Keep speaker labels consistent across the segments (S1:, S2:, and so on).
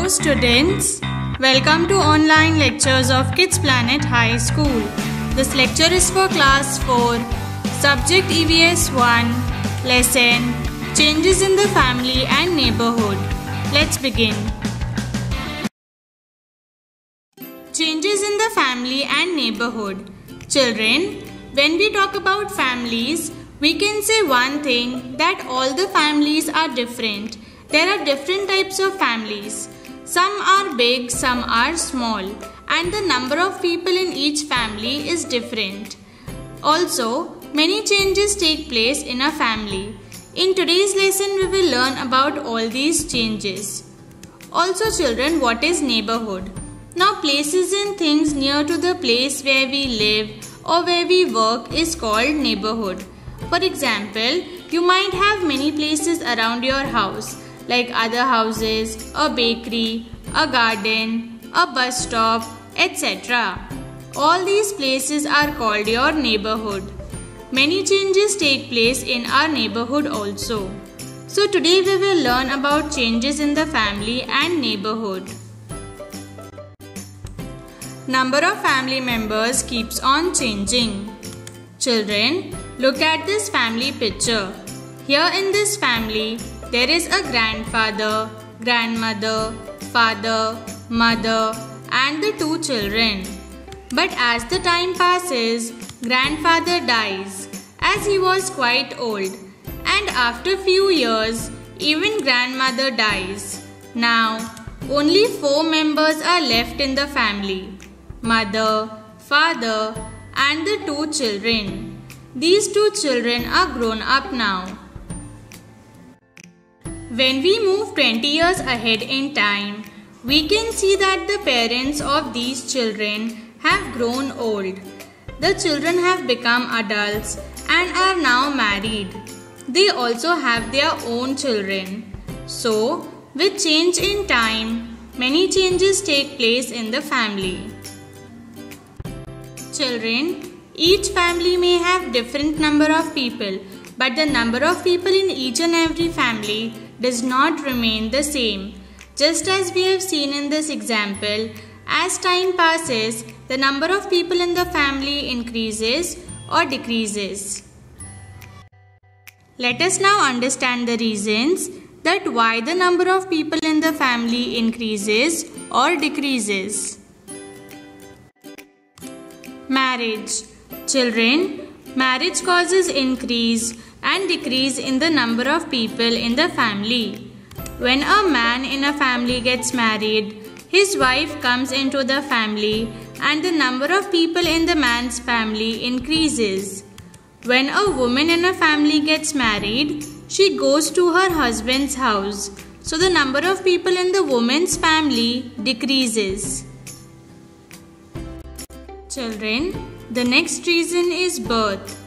S1: Hello students, welcome to online lectures of Kids Planet High School. This lecture is for class 4, subject EVS 1, lesson Changes in the Family and Neighborhood. Let's begin. Changes in the family and neighborhood. Children, when we talk about families, we can say one thing, that all the families are different. There are different types of families. Some are big, some are small, and the number of people in each family is different. Also, many changes take place in a family. In today's lesson, we will learn about all these changes. Also children, what is neighborhood? Now, places and things near to the place where we live or where we work is called neighborhood. For example, you might have many places around your house, like other houses, a bakery, a garden, a bus stop, etc. All these places are called your neighborhood. Many changes take place in our neighborhood also. So today we will learn about changes in the family and neighborhood. Number of family members keeps on changing. Children, look at this family picture. Here in this family, there is a grandfather, grandmother, father, mother, and the two children. But as the time passes, grandfather dies as he was quite old, and after few years, even grandmother dies. Now, only 4 members are left in the family: mother, father, and the 2 children. These 2 children are grown up now. When we move 20 years ahead in time, we can see that the parents of these children have grown old. The children have become adults and are now married. They also have their own children. So, with change in time, many changes take place in the family. Children, each family may have different number of people, but the number of people in each and every family does not remain the same. Just as we have seen in this example, as time passes, the number of people in the family increases or decreases. Let us now understand the reasons that why the number of people in the family increases or decreases. Marriage. Children, marriage causes increase and decrease in the number of people in the family. When a man in a family gets married, his wife comes into the family and the number of people in the man's family increases. When a woman in a family gets married, she goes to her husband's house, so the number of people in the woman's family decreases. Children, the next reason is birth.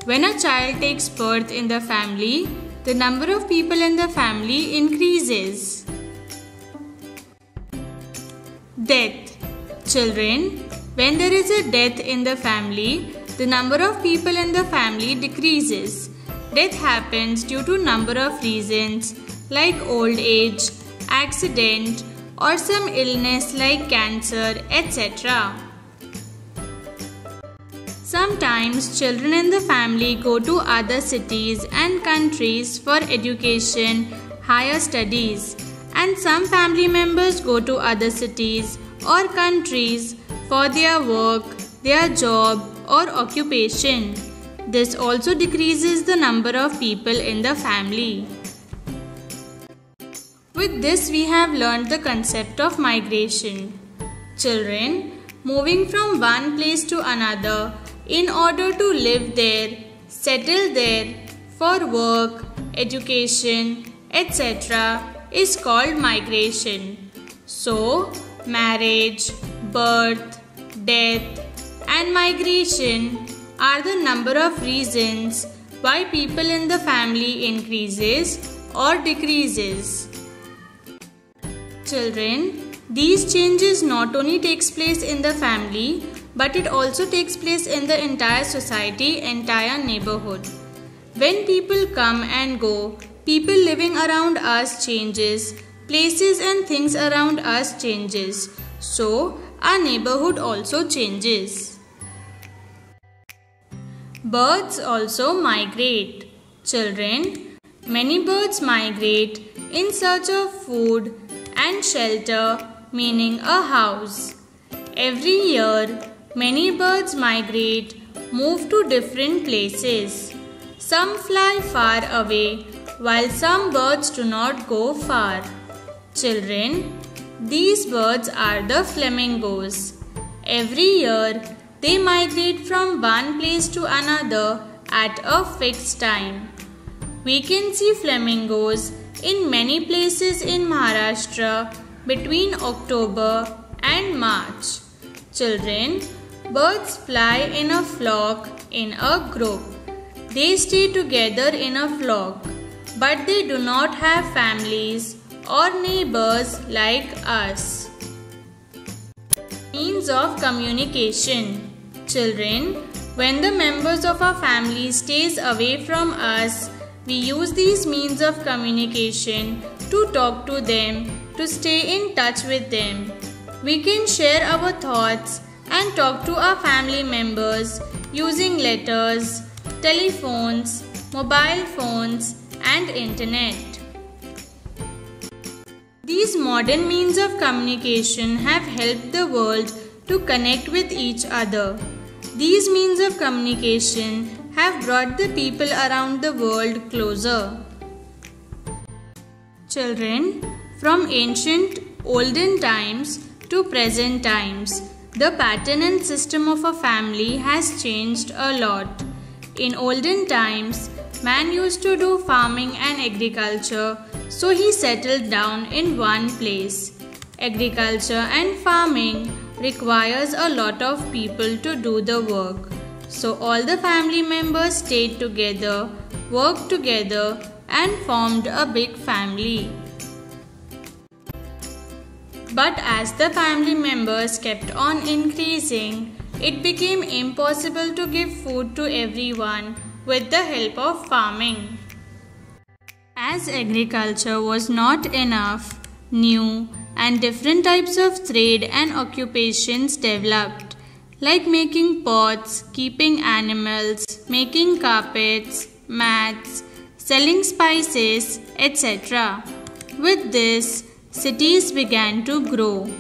S1: When a child takes birth in the family, the number of people in the family increases. Death. Children, when there is a death in the family, the number of people in the family decreases. Death happens due to number of reasons like old age, accident, or some illness like cancer, etc. Sometimes children in the family go to other cities and countries for education, higher studies, and some family members go to other cities or countries for their work, their job, or occupation. This also decreases the number of people in the family. With this, we have learned the concept of migration. Children, moving from one place to another in order to live there, settle there, for work, education, etc. is called migration. So, marriage, birth, death, and migration are the number of reasons why people in the family increases or decreases. Children, these changes not only takes place in the family, but it also takes place in the entire society, entire neighborhood. When people come and go, people living around us changes, places and things around us changes. So, our neighborhood also changes. Birds also migrate. Children, many birds migrate in search of food and shelter, meaning a house. Every year, many birds migrate, move to different places. Some fly far away, while some birds do not go far. Children, these birds are the flamingos. Every year, they migrate from one place to another at a fixed time. We can see flamingos in many places in Maharashtra between October and March. Children, birds fly in a flock, in a group. They stay together in a flock, but they do not have families or neighbors like us. Means of communication. Children, when the members of our family stays away from us, we use these means of communication to talk to them, to stay in touch with them. We can share our thoughts and talk to our family members using letters, telephones, mobile phones, and internet. These modern means of communication have helped the world to connect with each other. These means of communication have brought the people around the world closer. Children, from ancient olden times to present times, the pattern and system of a family has changed a lot. In olden times, man used to do farming and agriculture, so he settled down in one place. Agriculture and farming requires a lot of people to do the work. So all the family members stayed together, worked together, and formed a big family. But as the family members kept on increasing, it became impossible to give food to everyone with the help of farming. As agriculture was not enough, new and different types of trade and occupations developed, like making pots, keeping animals, making carpets, mats, selling spices, etc. With this, cities began to grow.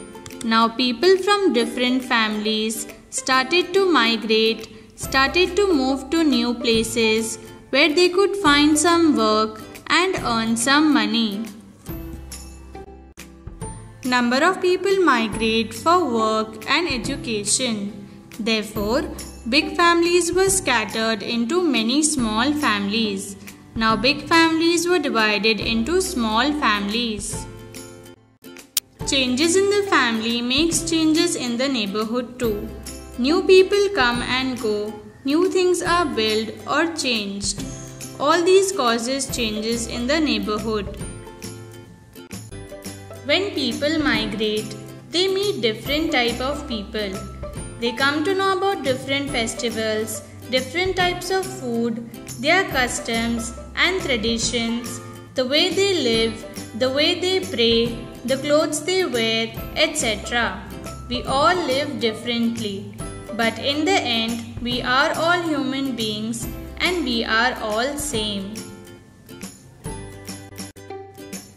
S1: Now people from different families started to migrate, started to move to new places where they could find some work and earn some money. Number of people migrate for work and education. Therefore, big families were scattered into many small families. Now big families were divided into small families. Changes in the family makes changes in the neighborhood too. New people come and go, new things are built or changed. All these causes changes in the neighborhood. When people migrate, they meet different type of people. They come to know about different festivals, different types of food, their customs and traditions, the way they live, the way they pray, the clothes they wear, etc. We all live differently, but in the end, we are all human beings and we are all same.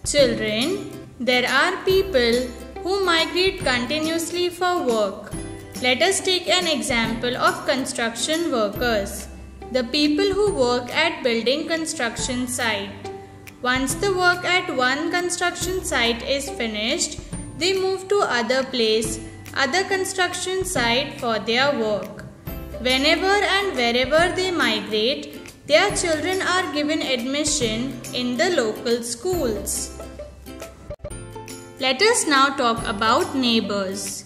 S1: Children, there are people who migrate continuously for work. Let us take an example of construction workers. The people who work at building construction site. Once the work at one construction site is finished, they move to other place, other construction site for their work. Whenever and wherever they migrate, their children are given admission in the local schools. Let us now talk about neighbors.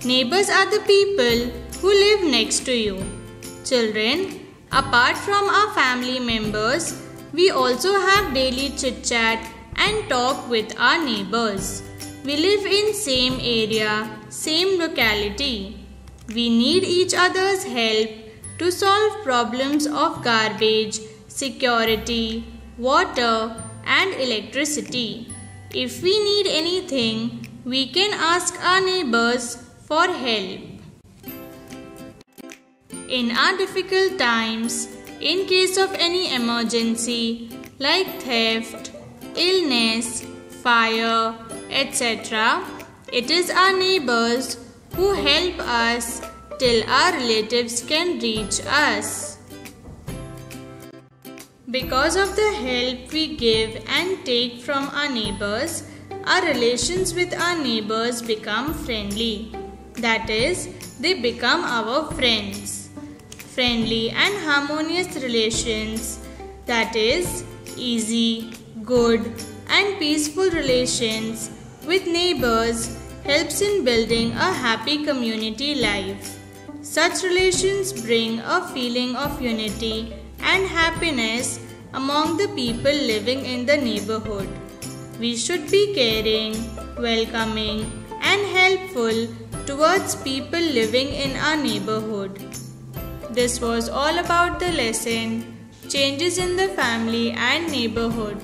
S1: Neighbors are the people who live next to you. Children, apart from our family members, we also have daily chit-chat and talk with our neighbors. We live in same area, same locality. We need each other's help to solve problems of garbage, security, water and electricity. If we need anything, we can ask our neighbors for help. In our difficult times, in case of any emergency like theft, illness, fire, etc., it is our neighbors who help us till our relatives can reach us. Because of the help we give and take from our neighbors, our relations with our neighbors become friendly. That is, they become our friends. Friendly and harmonious relations, that is, easy, good and peaceful relations with neighbors helps in building a happy community life. Such relations bring a feeling of unity and happiness among the people living in the neighborhood. We should be caring, welcoming and helpful towards people living in our neighborhood. This was all about the lesson, Changes in the Family and Neighborhood.